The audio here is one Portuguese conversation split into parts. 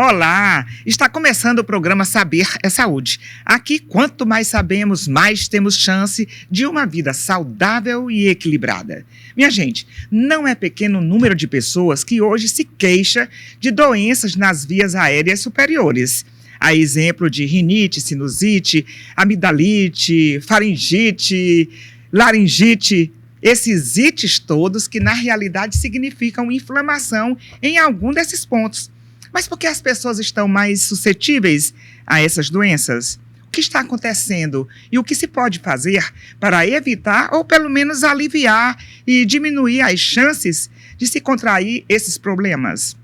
Olá! Está começando o programa Saber é Saúde. Aqui, quanto mais sabemos, mais temos chance de uma vida saudável e equilibrada. Minha gente, não é pequeno o número de pessoas que hoje se queixa de doenças nas vias aéreas superiores. A exemplo de rinite, sinusite, amidalite, faringite, laringite, esses ites todos que na realidade significam inflamação em algum desses pontos. Mas por que as pessoas estão mais suscetíveis a essas doenças? O que está acontecendo e o que se pode fazer para evitar ou pelo menos aliviar e diminuir as chances de se contrair esses problemas?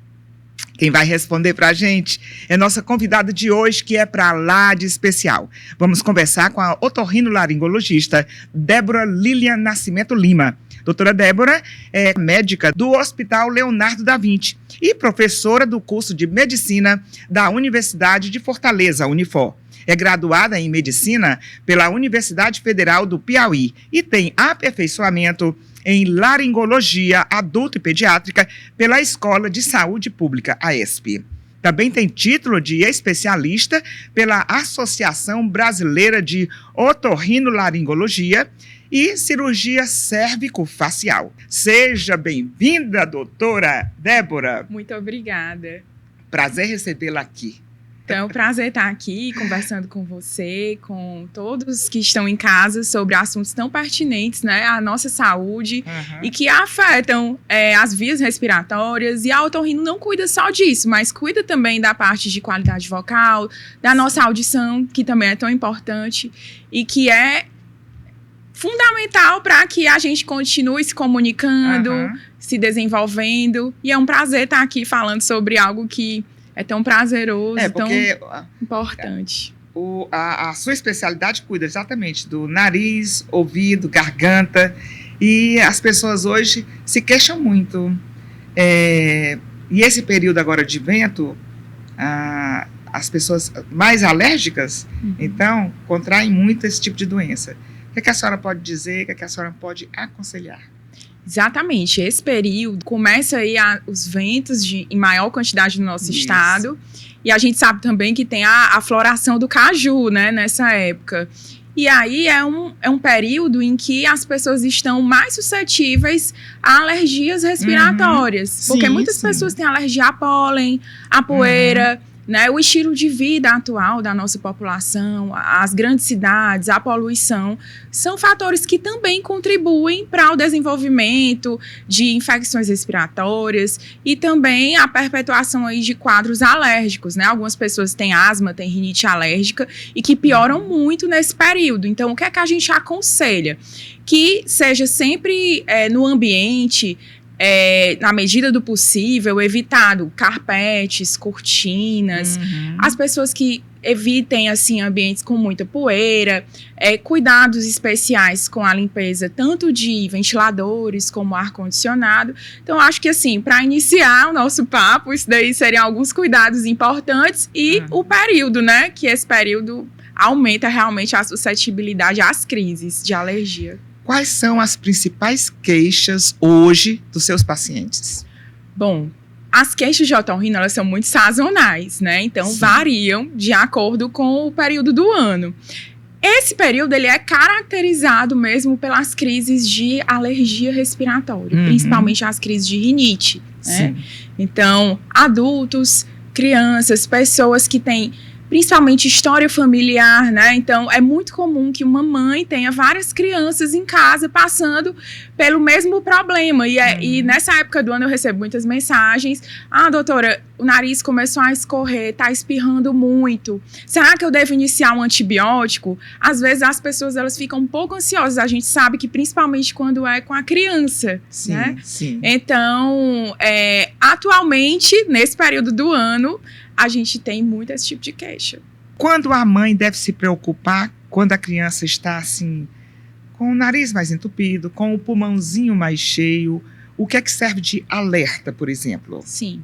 Quem vai responder para a gente é nossa convidada de hoje, que é para lá de especial. Vamos conversar com a otorrinolaringologista Débora Lilian Nascimento Lima. Doutora Débora é médica do Hospital Leonardo da Vinci e professora do curso de Medicina da Universidade de Fortaleza, Unifor. É graduada em Medicina pela Universidade Federal do Piauí e tem aperfeiçoamento em Laringologia Adulto e Pediátrica pela Escola de Saúde Pública, AESP. Também tem título de especialista pela Associação Brasileira de Otorrinolaringologia e Cirurgia Cérvico-Facial. Seja bem-vinda, doutora Débora. Muito obrigada. Prazer recebê-la aqui. Então, é um prazer estar aqui conversando com você, com todos que estão em casa sobre assuntos tão pertinentes, né, à nossa saúde e que afetam as vias respiratórias. E a otorrino não cuida só disso, mas cuida também da parte de qualidade vocal, da nossa audição, que também é tão importante e que é fundamental para que a gente continue se comunicando, se desenvolvendo. E é um prazer estar aqui falando sobre algo que é tão prazeroso, tão importante. A sua especialidade cuida exatamente do nariz, ouvido, garganta. E as pessoas hoje se queixam muito. E esse período agora de vento, as pessoas mais alérgicas, então, contraem muito esse tipo de doença. O que a senhora pode dizer, o que a senhora pode aconselhar? Exatamente, esse período começa aí os ventos em maior quantidade no nosso estado, e a gente sabe também que tem a floração do caju, né, nessa época. E aí é um período em que as pessoas estão mais suscetíveis a alergias respiratórias, porque muitas pessoas têm alergia a pólen, a poeira, né, o estilo de vida atual da nossa população, as grandes cidades, a poluição, são fatores que também contribuem para o desenvolvimento de infecções respiratórias e também a perpetuação aí de quadros alérgicos, né? Algumas pessoas têm asma, têm rinite alérgica e que pioram muito nesse período. Então, o que é que a gente aconselha? Que seja sempre no ambiente, na medida do possível, evitado carpetes, cortinas, as pessoas que evitem assim, ambientes com muita poeira, cuidados especiais com a limpeza, tanto de ventiladores como ar-condicionado. Então, acho que assim, para iniciar o nosso papo, isso daí seriam alguns cuidados importantes e o período, né? Que esse período aumenta realmente a suscetibilidade às crises de alergia. Quais são as principais queixas hoje dos seus pacientes? Bom, as queixas de otorrino, elas são muito sazonais, né? Então, variam de acordo com o período do ano. Esse período, ele é caracterizado mesmo pelas crises de alergia respiratória, principalmente as crises de rinite, né? Então, adultos, crianças, pessoas que têm principalmente história familiar, né? Então, é muito comum que uma mãe tenha várias crianças em casa passando pelo mesmo problema. E nessa época do ano eu recebo muitas mensagens. Doutora, o nariz começou a escorrer, tá espirrando muito. Será que eu devo iniciar um antibiótico? Às vezes as pessoas elas ficam um pouco ansiosas. A gente sabe que principalmente quando é com a criança, né? Então, atualmente, nesse período do ano, a gente tem muito esse tipo de queixa. Quando a mãe deve se preocupar quando a criança está assim, com o nariz mais entupido, com o pulmãozinho mais cheio? O que é que serve de alerta, por exemplo? Sim.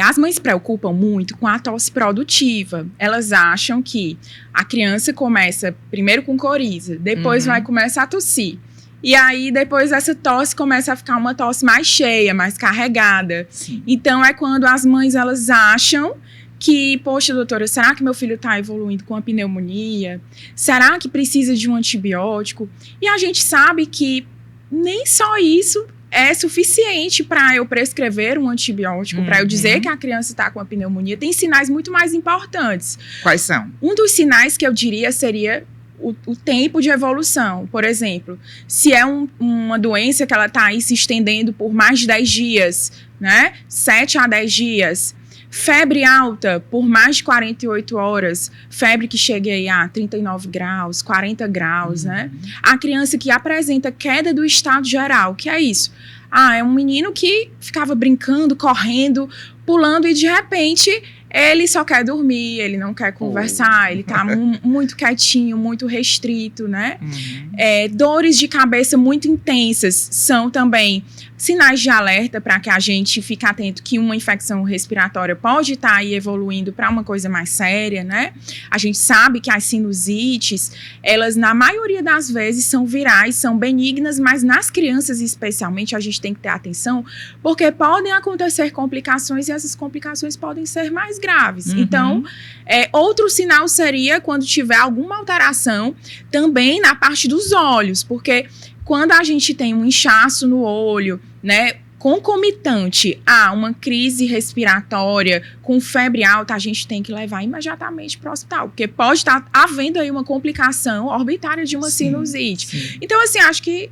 As mães se preocupam muito com a tosse produtiva. Elas acham que a criança começa primeiro com coriza, depois vai começar a tossir. E aí, depois essa tosse começa a ficar uma tosse mais cheia, mais carregada. Então, é quando as mães, elas acham que, poxa, doutora, será que meu filho está evoluindo com a pneumonia? Será que precisa de um antibiótico? E a gente sabe que nem só isso é suficiente para eu prescrever um antibiótico, para eu dizer que a criança está com a pneumonia. Tem sinais muito mais importantes. Quais são? Um dos sinais que eu diria seria o tempo de evolução. Por exemplo, se é uma doença que ela está aí se estendendo por mais de 10 dias, né? 7 a 10 dias. Febre alta por mais de 48 horas, febre que chega aí a 39 graus, 40 graus, né? A criança que apresenta queda do estado geral, que é isso? É um menino que ficava brincando, correndo, pulando e de repente ele só quer dormir, ele não quer conversar, ele tá muito quietinho, muito restrito, né? Dores de cabeça muito intensas são também sinais de alerta para que a gente fique atento que uma infecção respiratória pode estar aí evoluindo para uma coisa mais séria, né? A gente sabe que as sinusites, elas na maioria das vezes são virais, são benignas, mas nas crianças especialmente a gente tem que ter atenção, porque podem acontecer complicações e essas complicações podem ser mais graves. Então, outro sinal seria quando tiver alguma alteração também na parte dos olhos, porque quando a gente tem um inchaço no olho, né, concomitante a uma crise respiratória com febre alta, a gente tem que levar imediatamente para o hospital, porque pode estar havendo aí uma complicação orbitária de uma sinusite. Sim. Então, assim, acho que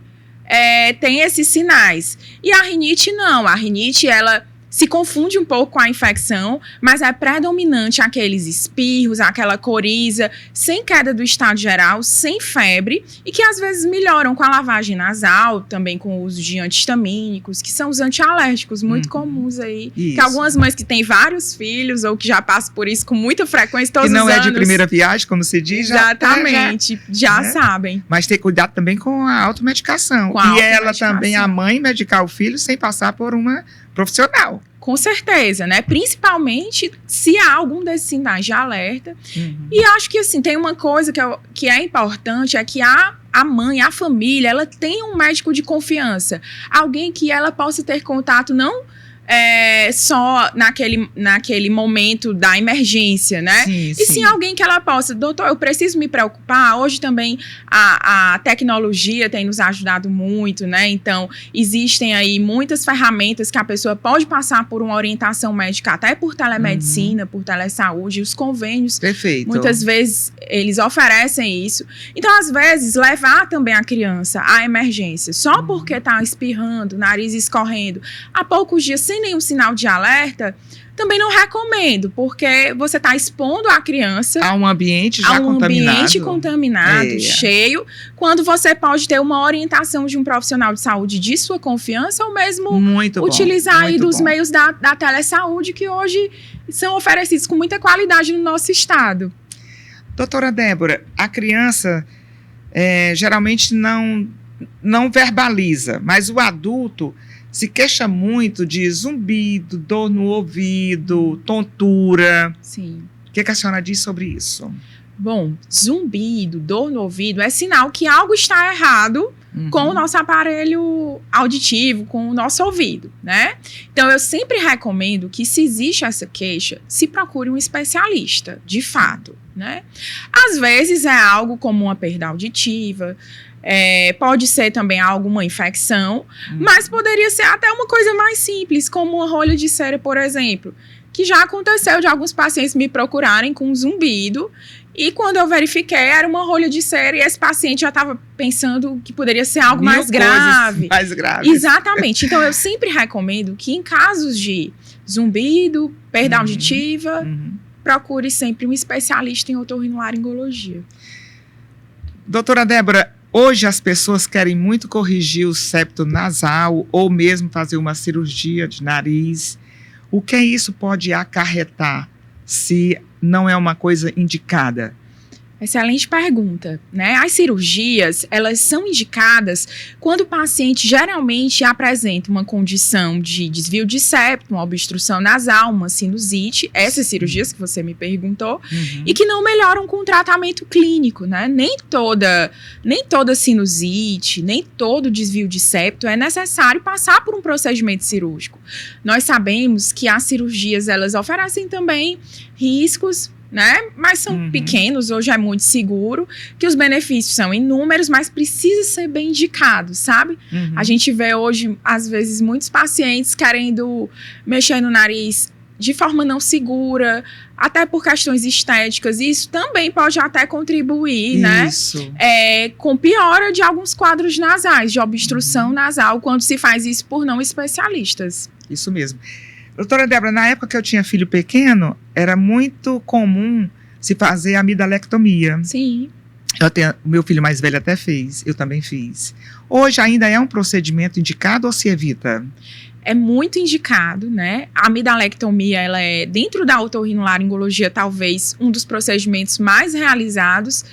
tem esses sinais. E a rinite não, a rinite, ela se confunde um pouco com a infecção, mas é predominante aqueles espirros, aquela coriza, sem queda do estado geral, sem febre, e que às vezes melhoram com a lavagem nasal, também com o uso de antihistamínicos, que são os antialérgicos muito comuns aí. Isso. Que algumas mães que têm vários filhos, ou que já passam por isso com muita frequência, todos os anos. Que não é de primeira viagem, como se diz. Exatamente, já sabem. Mas ter cuidado também com a automedicação. E ela também, a mãe, medicar o filho sem passar por uma profissional. Com certeza, né? Principalmente se há algum desses sinais de alerta. E acho que, assim, tem uma coisa que é importante, é que a mãe, a família, ela tem um médico de confiança. Alguém que ela possa ter contato, não só naquele momento da emergência, né? Sim, alguém que ela possa, doutor, eu preciso me preocupar. Hoje também a tecnologia tem nos ajudado muito, né? Então, existem aí muitas ferramentas que a pessoa pode passar por uma orientação médica, até por telemedicina, por telesaúde, os convênios. Perfeito. Muitas vezes eles oferecem isso. Então, às vezes, levar também a criança à emergência, só porque está espirrando, nariz escorrendo, há poucos dias, sem nenhum sinal de alerta, também não recomendo, porque você está expondo a criança a um ambiente já contaminado, cheio, quando você pode ter uma orientação de um profissional de saúde de sua confiança, ou mesmo utilizar aí dos meios da telesaúde, que hoje são oferecidos com muita qualidade no nosso estado. Doutora Débora, a criança geralmente não verbaliza, mas o adulto se queixa muito de zumbido, dor no ouvido, tontura. Sim. O que a senhora diz sobre isso? Bom, zumbido, dor no ouvido é sinal que algo está errado com o nosso aparelho auditivo, com o nosso ouvido, né? Então, eu sempre recomendo que, se existe essa queixa, se procure um especialista, de fato, né? Às vezes é algo como uma perda auditiva, pode ser também alguma infecção, mas poderia ser até uma coisa mais simples, como uma rolha de cera, por exemplo, que já aconteceu de alguns pacientes me procurarem com zumbido, e quando eu verifiquei, era uma rolha de cera, e esse paciente já estava pensando que poderia ser algo mais grave. Mais graves. Exatamente. Então, eu sempre recomendo que, em casos de zumbido, perda auditiva, procure sempre um especialista em otorrinolaringologia. Doutora Débora, hoje as pessoas querem muito corrigir o septo nasal ou mesmo fazer uma cirurgia de nariz. O que isso pode acarretar se não é uma coisa indicada? Excelente pergunta, né? As cirurgias, elas são indicadas quando o paciente geralmente apresenta uma condição de desvio de septo, uma obstrução nasal, uma sinusite, essas cirurgias que você me perguntou, e que não melhoram com tratamento clínico, né? Nem toda sinusite, nem todo desvio de septo é necessário passar por um procedimento cirúrgico. Nós sabemos que as cirurgias, elas oferecem também riscos, né? Mas são pequenos, hoje é muito seguro, que os benefícios são inúmeros, mas precisa ser bem indicado, sabe? A gente vê hoje, às vezes, muitos pacientes querendo mexer no nariz de forma não segura, até por questões estéticas, e isso também pode até contribuir, né? Com piora de alguns quadros nasais, de obstrução nasal, quando se faz isso por não especialistas. Isso mesmo. Doutora Débora, na época que eu tinha filho pequeno, era muito comum se fazer amidalectomia. Sim. O meu filho mais velho até fez, eu também fiz. Hoje ainda é um procedimento indicado ou se evita? É muito indicado, né? A amidalectomia, ela é, dentro da otorrinolaringologia, talvez um dos procedimentos mais realizados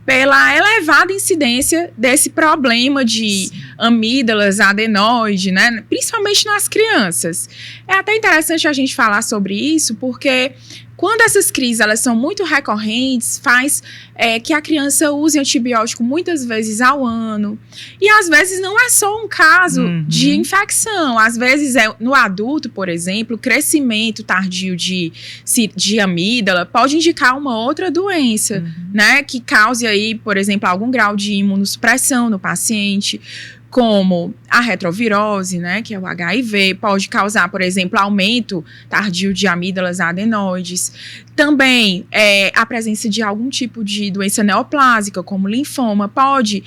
pela elevada incidência desse problema de amígdalas, adenoide, né? Principalmente nas crianças. É até interessante a gente falar sobre isso, porque quando essas crises elas são muito recorrentes, faz que a criança use antibiótico muitas vezes ao ano. E às vezes não é só um caso de infecção. Às vezes no adulto, por exemplo, o crescimento tardio de amígdala pode indicar uma outra doença, né? Que cause aí, por exemplo, algum grau de imunossupressão no paciente, como a retrovirose, né, que é o HIV, pode causar, por exemplo, aumento tardio de amígdalas adenoides. Também a presença de algum tipo de doença neoplásica, como linfoma, pode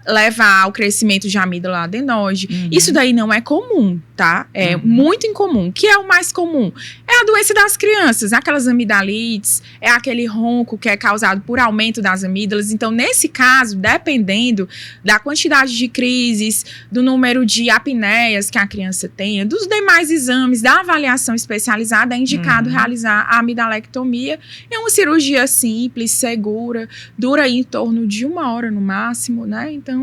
levar ao crescimento de amígdala adenoide. Isso daí não é comum, tá? É muito incomum. O que é o mais comum? É a doença das crianças, aquelas amidalites, é aquele ronco que é causado por aumento das amígdalas. Então, nesse caso, dependendo da quantidade de crises, do número de apneias que a criança tenha, dos demais exames, da avaliação especializada, é indicado realizar a amidalectomia. É uma cirurgia simples, segura, dura aí em torno de 1 hora no máximo, né? Então,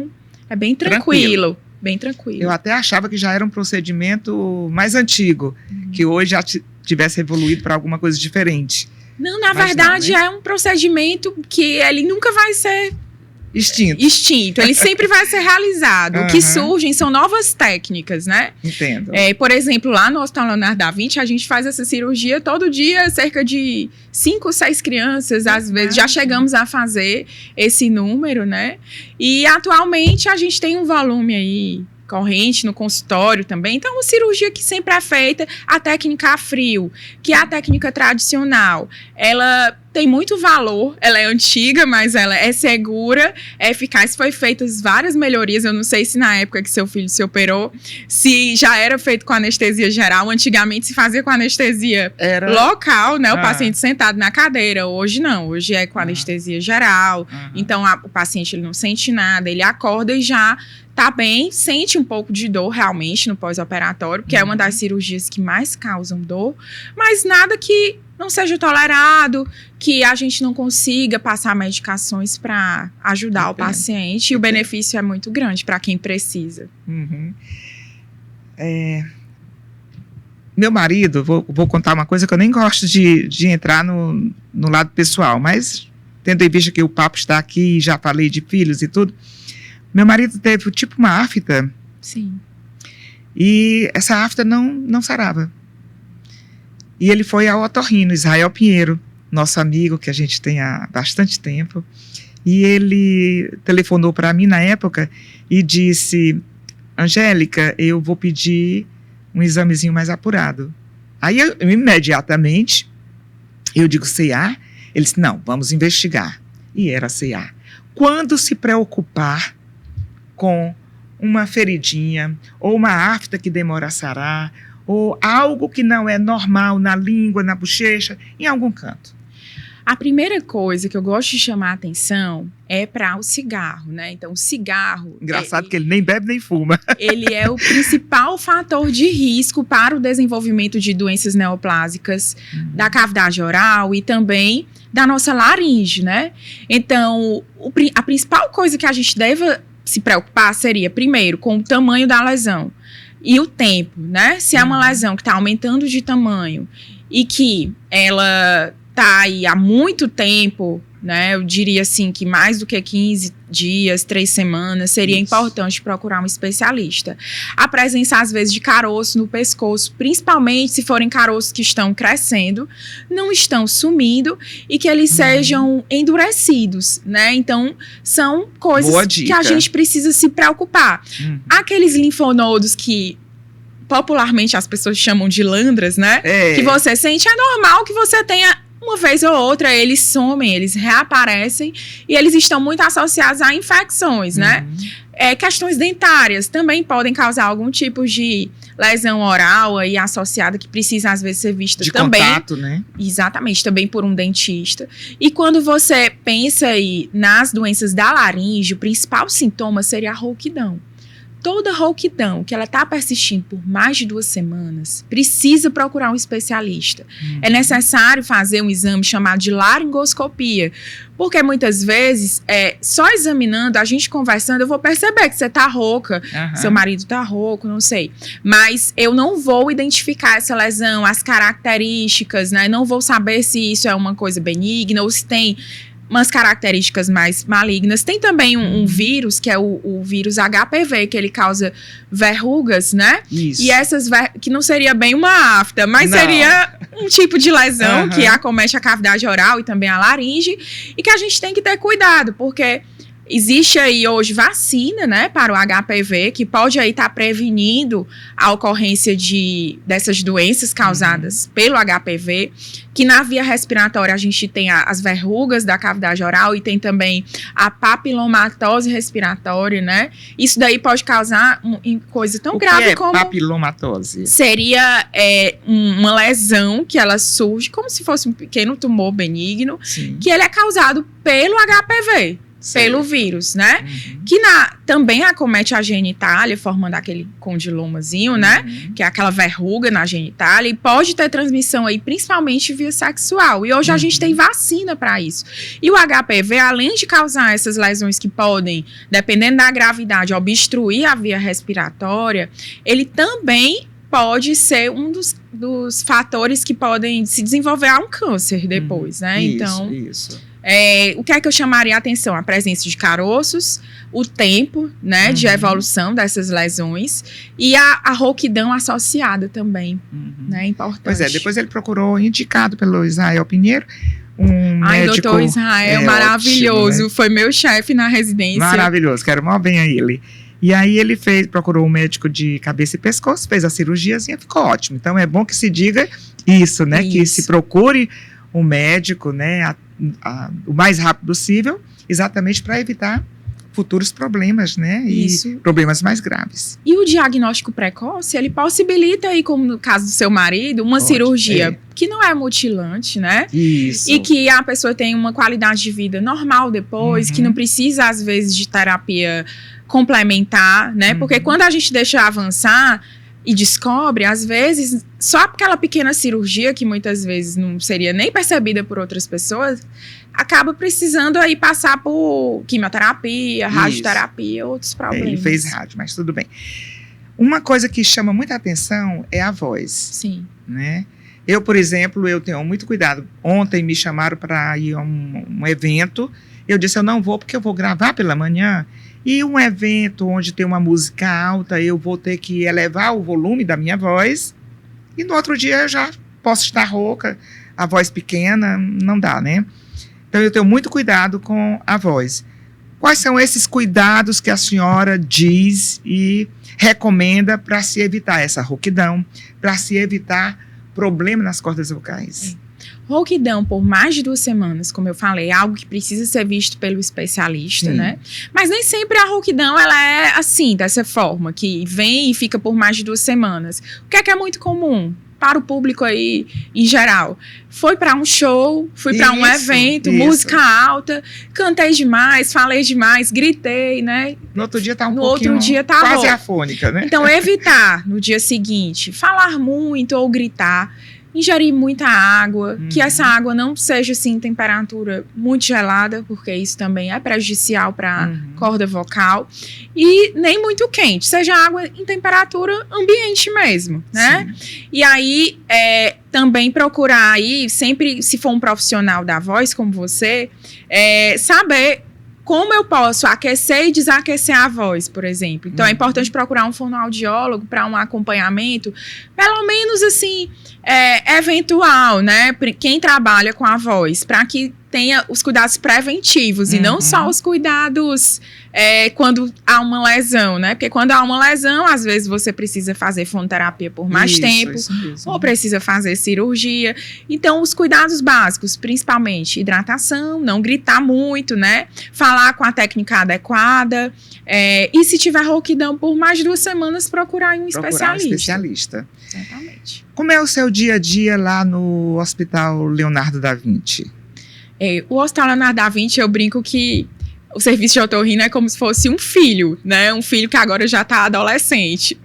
é bem tranquilo. Bem tranquilo. Eu até achava que já era um procedimento mais antigo, que hoje já tivesse evoluído para alguma coisa diferente. Não, na verdade, é um procedimento que ele nunca vai ser extinto. Ele sempre vai ser realizado. O que surgem são novas técnicas, né? Entendo. Por exemplo, lá no Hospital Leonardo da Vinci, a gente faz essa cirurgia todo dia, cerca de 5, 6 crianças, às vezes. Já chegamos a fazer esse número, né? E atualmente a gente tem um volume aí corrente no consultório também. Então, uma cirurgia que sempre é feita, a técnica a frio, que é a técnica tradicional. Ela tem muito valor, ela é antiga, mas ela é segura, é eficaz. Foi feitas várias melhorias, eu não sei se na época que seu filho se operou, se já era feito com anestesia geral. Antigamente se fazia com anestesia local, né? O paciente sentado na cadeira. Hoje não, hoje é com anestesia geral. Então, o paciente ele não sente nada, ele acorda e já tá bem, sente um pouco de dor realmente no pós-operatório, porque é uma das cirurgias que mais causam dor, mas nada que não seja tolerado, que a gente não consiga passar medicações para ajudar o paciente, e o benefício é muito grande para quem precisa. Meu marido, vou contar uma coisa que eu nem gosto de entrar no lado pessoal, mas tendo em vista que o papo está aqui, já falei de filhos e tudo, meu marido teve tipo uma afta. Sim. E essa afta não sarava. E ele foi ao otorrino, Israel Pinheiro, nosso amigo que a gente tem há bastante tempo. E ele telefonou para mim na época e disse: Angélica, eu vou pedir um examezinho mais apurado. Aí eu imediatamente, eu digo CA? Ele disse: não, vamos investigar. E era CA. Quando se preocupar com uma feridinha, ou uma afta que demora a sarar, ou algo que não é normal na língua, na bochecha, em algum canto. A primeira coisa que eu gosto de chamar a atenção é para o cigarro, né? Então, o cigarro... Engraçado que ele nem bebe nem fuma. Ele é o principal fator de risco para o desenvolvimento de doenças neoplásicas da cavidade oral e também da nossa laringe, né? Então, a principal coisa que a gente deve se preocupar seria, primeiro, com o tamanho da lesão e o tempo, né? Se é uma lesão que está aumentando de tamanho e que ela está aí há muito tempo, né? Eu diria assim que mais do que 15 dias, 3 semanas, seria importante procurar um especialista. A presença, às vezes, de caroço no pescoço, principalmente se forem caroços que estão crescendo, não estão sumindo e que eles sejam endurecidos, né? Então, são coisas que a gente precisa se preocupar. Aqueles linfonodos que popularmente as pessoas chamam de landras, né? Que você sente, é normal que você tenha uma vez ou outra, eles somem, eles reaparecem e eles estão muito associados a infecções, né? Questões dentárias também podem causar algum tipo de lesão oral aí associada que precisa às vezes ser vista de também. Contato, né? Exatamente, também por um dentista. E quando você pensa aí nas doenças da laringe, o principal sintoma seria a rouquidão. Toda rouquidão que ela está persistindo por mais de 2 semanas, precisa procurar um especialista. É necessário fazer um exame chamado de laringoscopia, porque muitas vezes, só examinando, a gente conversando, eu vou perceber que você está rouca, seu marido está rouco, não sei. Mas eu não vou identificar essa lesão, as características, né? Não vou saber se isso é uma coisa benigna ou se tem umas características mais malignas. Tem também um vírus, que é o vírus HPV, que ele causa verrugas, né? Isso. E essas que não seria bem uma afta, mas seria um tipo de lesão que acomete a cavidade oral e também a laringe, e que a gente tem que ter cuidado, porque existe aí hoje vacina, né, para o HPV, que pode aí estar prevenindo a ocorrência dessas doenças causadas pelo HPV, que na via respiratória a gente tem as verrugas da cavidade oral e tem também a papilomatose respiratória, né? Isso daí pode causar coisa tão grave como... papilomatose? Seria uma lesão que ela surge como se fosse um pequeno tumor benigno, que ele é causado pelo HPV. Pelo vírus, né? Que também acomete a genitália, formando aquele condilomazinho, né? Que é aquela verruga na genitália, e pode ter transmissão aí, principalmente via sexual. E hoje a gente tem vacina para isso. E o HPV, além de causar essas lesões que podem, dependendo da gravidade, obstruir a via respiratória, ele também pode ser um dos fatores que podem se desenvolver a um câncer depois, né? Isso. O que é que eu chamaria a atenção? A presença de caroços, o tempo, né, de evolução dessas lesões e a rouquidão associada também, né, importante. Pois é, depois ele procurou, indicado pelo Israel Pinheiro, médico... doutor Israel, maravilhoso, ótimo, né? Foi meu chefe na residência. Maravilhoso, quero mal bem a ele. E aí ele procurou um médico de cabeça e pescoço, fez a cirurgiazinha, ficou ótimo. Então é bom que se diga isso, né, que se procure um médico, né, o mais rápido possível, exatamente para evitar futuros problemas, né? E problemas mais graves. E o diagnóstico precoce, ele possibilita aí, como no caso do seu marido, uma cirurgia que não é mutilante, né? Isso. E que a pessoa tem uma qualidade de vida normal depois, que não precisa, às vezes, de terapia complementar, né? Porque quando a gente deixa avançar e descobre, às vezes, só aquela pequena cirurgia, que muitas vezes não seria nem percebida por outras pessoas, acaba precisando aí passar por quimioterapia, radioterapia, outros problemas. Ele fez rádio, mas tudo bem. Uma coisa que chama muita atenção é a voz. Sim. Né? Eu, por exemplo, eu tenho muito cuidado. Ontem me chamaram para ir a um evento. Eu disse, eu não vou porque eu vou gravar pela manhã. E um evento onde tem uma música alta, eu vou ter que elevar o volume da minha voz. E no outro dia eu já posso estar rouca, a voz pequena, não dá, né? Então eu tenho muito cuidado com a voz. Quais são esses cuidados que a senhora diz e recomenda para se evitar essa rouquidão, para se evitar problema nas cordas vocais? Rouquidão por mais de 2 semanas, como eu falei, é algo que precisa ser visto pelo especialista, né? Mas nem sempre a rouquidão, ela é assim, dessa forma, que vem e fica por mais de 2 semanas. O que é muito comum? para o público aí em geral. Foi para um show, fui para um evento, música alta, cantei demais, falei demais, gritei, né? No outro dia tá no outro dia tá quase afônica, né? Então, evitar no dia seguinte, falar muito ou gritar, ingerir muita água, que essa água não seja, assim, temperatura muito gelada, porque isso também é prejudicial para a corda vocal, e nem muito quente, seja água em temperatura ambiente mesmo, né? Sim. E aí, também procurar aí, sempre, se for um profissional da voz como você, saber como eu posso aquecer e desaquecer a voz, por exemplo. Então, é importante procurar um fonoaudiólogo para um acompanhamento, pelo menos, assim, eventual, né? Quem trabalha com a voz, para que tenha os cuidados preventivos e não só os cuidados quando há uma lesão, né? Porque quando há uma lesão, às vezes você precisa fazer fonoterapia por mais tempo, ou precisa fazer cirurgia. Então, os cuidados básicos, principalmente hidratação, não gritar muito, né? Falar com a técnica adequada. E se tiver rouquidão por mais de 2 semanas, procurar um especialista. Exatamente. Como é o seu dia a dia lá no Hospital Leonardo da Vinci? O Hospital Leonardo da Vinci, eu brinco que o serviço de otorrino é como se fosse um filho, né? Um filho que agora já está adolescente.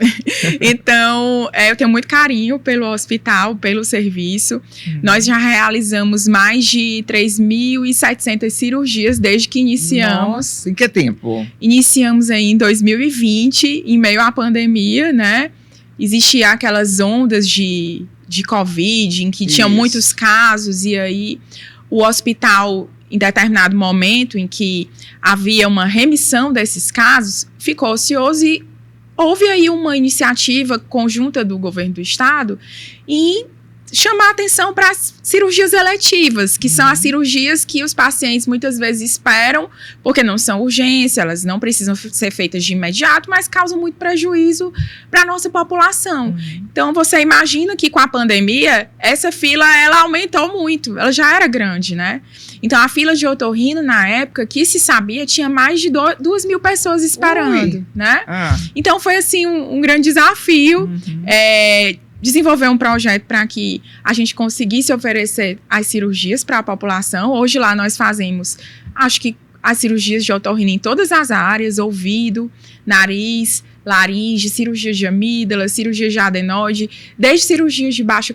Então, eu tenho muito carinho pelo hospital, pelo serviço. Nós já realizamos mais de 3.700 cirurgias desde que iniciamos. Nossa, em que tempo? Iniciamos aí em 2020, em meio à pandemia, né? Existiam aquelas ondas de Covid, em que tinha muitos casos, e aí o hospital, em determinado momento em que havia uma remissão desses casos, ficou ocioso e houve aí uma iniciativa conjunta do governo do estado em chamar atenção para as cirurgias eletivas, que são as cirurgias que os pacientes muitas vezes esperam, porque não são urgência, elas não precisam ser feitas de imediato, mas causam muito prejuízo para a nossa população. Então, você imagina que com a pandemia, essa fila, ela aumentou muito, ela já era grande, né? Então, a fila de otorrino, na época, que se sabia, tinha mais de 2.000 pessoas esperando, né? Então, foi, assim, um grande desafio, desenvolver um projeto para que a gente conseguisse oferecer as cirurgias para a população. Hoje lá nós fazemos, acho que as cirurgias de otorrino em todas as áreas, ouvido, nariz, laringe, cirurgias de amígdala, cirurgias de adenoide, desde cirurgias de baixa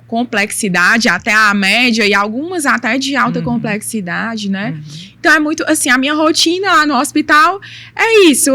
complexidade até a média e algumas até de alta complexidade, né? Então, é muito, assim, a minha rotina lá no hospital é isso,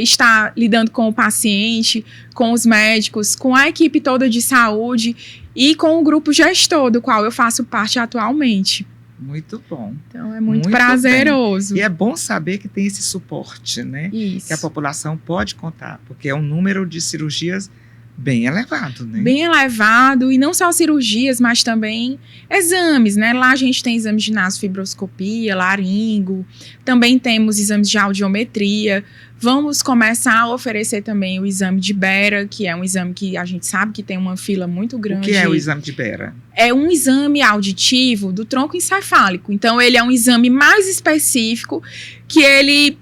estar lidando com o paciente, com os médicos, com a equipe toda de saúde e com o grupo gestor, do qual eu faço parte atualmente. Muito bom. Então, é muito prazeroso. Bem. E é bom saber que tem esse suporte, né? Isso. Que a população pode contar, porque é um número de cirurgias bem elevado, né? Bem elevado, e não só cirurgias, mas também exames, né? Lá a gente tem exames de nasofibroscopia, laringo, também temos exames de audiometria. Vamos começar a oferecer também o exame de Bera, que é um exame que a gente sabe que tem uma fila muito grande. O que é o exame de Bera? É um exame auditivo do tronco encefálico. Então, ele é um exame mais específico, que ele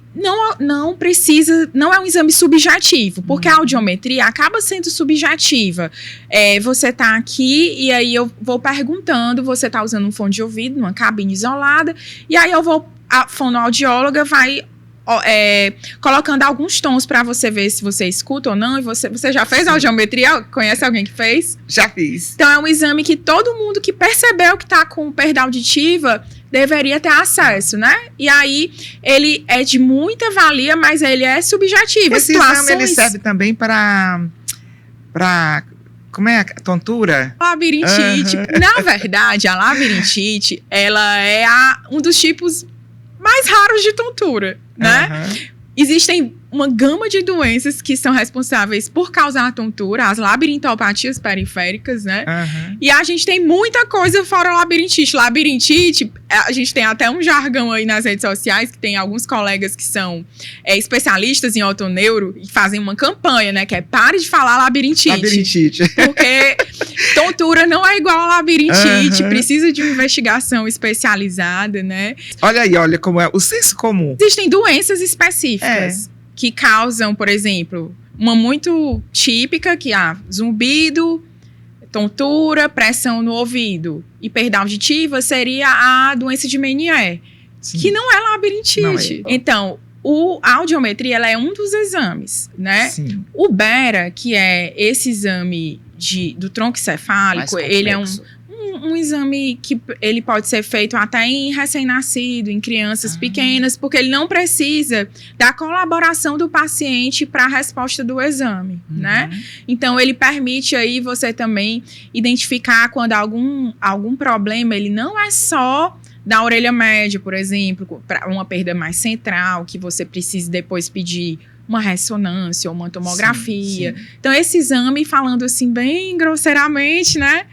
não precisa, não é um exame subjetivo, porque a audiometria acaba sendo subjetiva. Você está aqui e aí eu vou perguntando, você está usando um fone de ouvido numa cabine isolada, e aí a fonoaudióloga vai colocando alguns tons para você ver se você escuta ou não. E você já fez a audiometria? Conhece alguém que fez? Já fiz. Então, é um exame que todo mundo que percebeu que está com perda auditiva deveria ter acesso, né? E aí, ele é de muita valia, mas ele é subjetivo. Esse exame, ele serve também para como é? Tontura? Labirintite. Na verdade, a labirintite, ela é um dos tipos mais raros de tontura, né? Existem uma gama de doenças que são responsáveis por causar a tontura, as labirintopatias periféricas, né? E a gente tem muita coisa fora a labirintite. Labirintite, a gente tem até um jargão aí nas redes sociais, que tem alguns colegas que são especialistas em otoneuro e fazem uma campanha, né? Que é pare de falar labirintite. Labirintite. Porque tontura não é igual a labirintite, precisa de uma investigação especializada, né? Olha como é o senso comum. Existem doenças específicas que causam, por exemplo, uma muito típica, que é zumbido, tontura, pressão no ouvido e perda auditiva seria a doença de Meniere, que não é labirintite. Não é. Então, a audiometria ela é um dos exames, né? Sim. O Bera, que é esse exame do tronco encefálico, ele é um exame que ele pode ser feito até em recém-nascido, em crianças pequenas, porque ele não precisa da colaboração do paciente para a resposta do exame, né? Então, ele permite aí você também identificar quando algum problema, ele não é só da orelha média, por exemplo, para uma perda mais central, que você precisa depois pedir uma ressonância ou uma tomografia. Sim. Então, esse exame, falando assim bem grosseiramente, né,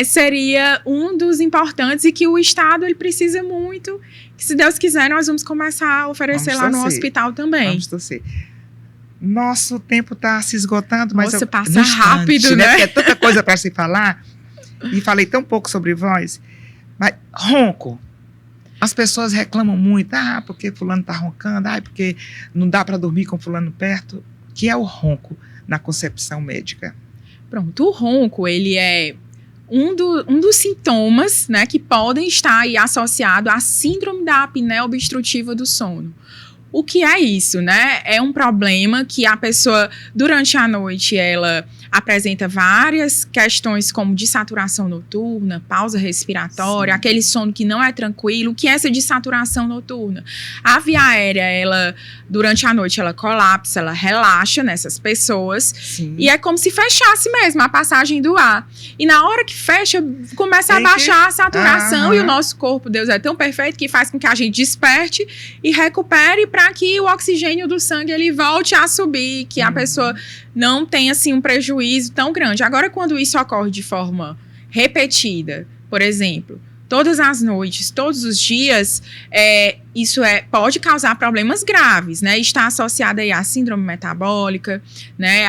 seria um dos importantes e que o Estado ele precisa muito, que se Deus quiser nós vamos começar a oferecer lá no hospital também. Vamos torcer. Nosso tempo está se esgotando, mas nossa, passa rápido, né? Porque é tanta coisa para se falar e falei tão pouco sobre voz. Mas ronco. As pessoas reclamam muito, porque fulano está roncando, porque não dá para dormir com fulano perto. O que é o ronco na concepção médica? Pronto, o ronco, ele é um dos sintomas, né, que podem estar aí associados à síndrome da apneia obstrutiva do sono. O que é isso, né? É um problema que a pessoa, durante a noite, ela apresenta várias questões como dessaturação noturna, pausa respiratória, aquele sono que não é tranquilo. O que é essa dessaturação noturna? A via aérea, ela, durante a noite, ela colapsa, ela relaxa nessas pessoas. Sim. E é como se fechasse mesmo a passagem do ar. E na hora que fecha, começa a baixar a saturação e o nosso corpo, Deus é tão perfeito que faz com que a gente desperte e recupere para que o oxigênio do sangue ele volte a subir, que a pessoa não tenha assim um prejuízo tão grande. Agora, quando isso ocorre de forma repetida, por exemplo, todas as noites, todos os dias, isso pode causar problemas graves, né? Está associado aí à síndrome metabólica, né?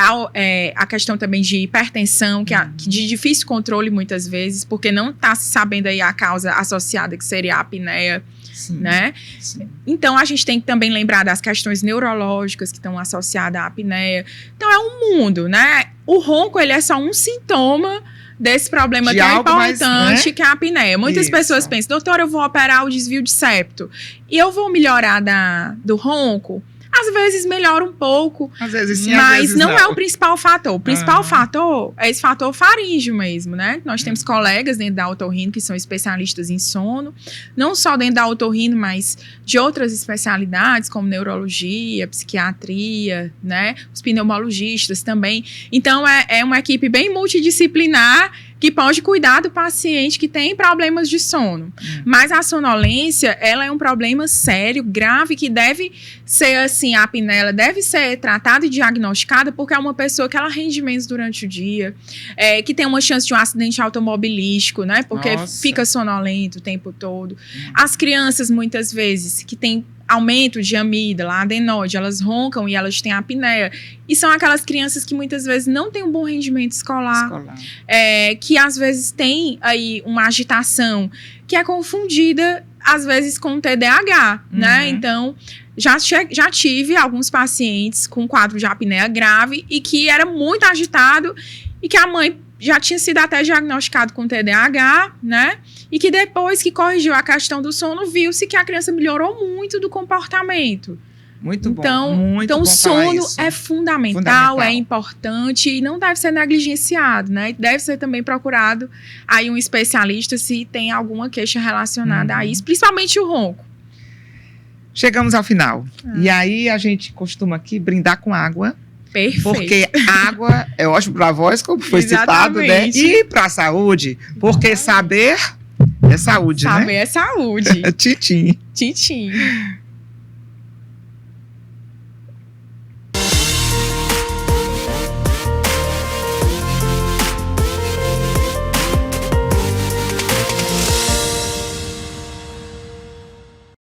A questão também de hipertensão, que de difícil controle muitas vezes, porque não está se sabendo aí a causa associada, que seria a apneia. Sim, né? Sim. Então, a gente tem que também lembrar das questões neurológicas que estão associadas à apneia. Então, é um mundo, né? O ronco, ele é só um sintoma desse problema tão importante, que é a apneia. Muitas pessoas pensam, doutora, eu vou operar o desvio de septo e eu vou melhorar do ronco? Às vezes melhora um pouco, às vezes sim, mas às vezes não é o principal fator. O principal fator é esse fator faríngeo mesmo, né? Nós temos colegas dentro da otorrino que são especialistas em sono, não só dentro da otorrino, mas de outras especialidades, como neurologia, psiquiatria, né? Os pneumologistas também. Então, é uma equipe bem multidisciplinar que pode cuidar do paciente que tem problemas de sono. Mas a sonolência, ela é um problema sério, grave, que deve ser, assim, a apneia deve ser tratada e diagnosticada, porque é uma pessoa que ela rende menos durante o dia, que tem uma chance de um acidente automobilístico, né? Porque fica sonolento o tempo todo. As crianças, muitas vezes, que têm aumento de amígdala, adenoide, elas roncam e elas têm apneia. E são aquelas crianças que muitas vezes não têm um bom rendimento escolar. Que às vezes tem aí uma agitação que é confundida, às vezes, com TDAH, né? Então, já tive alguns pacientes com quadro de apneia grave e que era muito agitado e que a mãe já tinha sido até diagnosticado com TDAH, né? E que depois que corrigiu a questão do sono, viu-se que a criança melhorou muito do comportamento. Muito bom. Então o sono é fundamental, é importante e não deve ser negligenciado, né? Deve ser também procurado aí um especialista se tem alguma queixa relacionada a isso, principalmente o ronco. Chegamos ao final. E aí a gente costuma aqui brindar com água. Perfeito. Porque água é ótimo para a voz, como foi citado, né? E para a saúde, porque saber é saúde, né? Saber é saúde. Tintim. Tintim.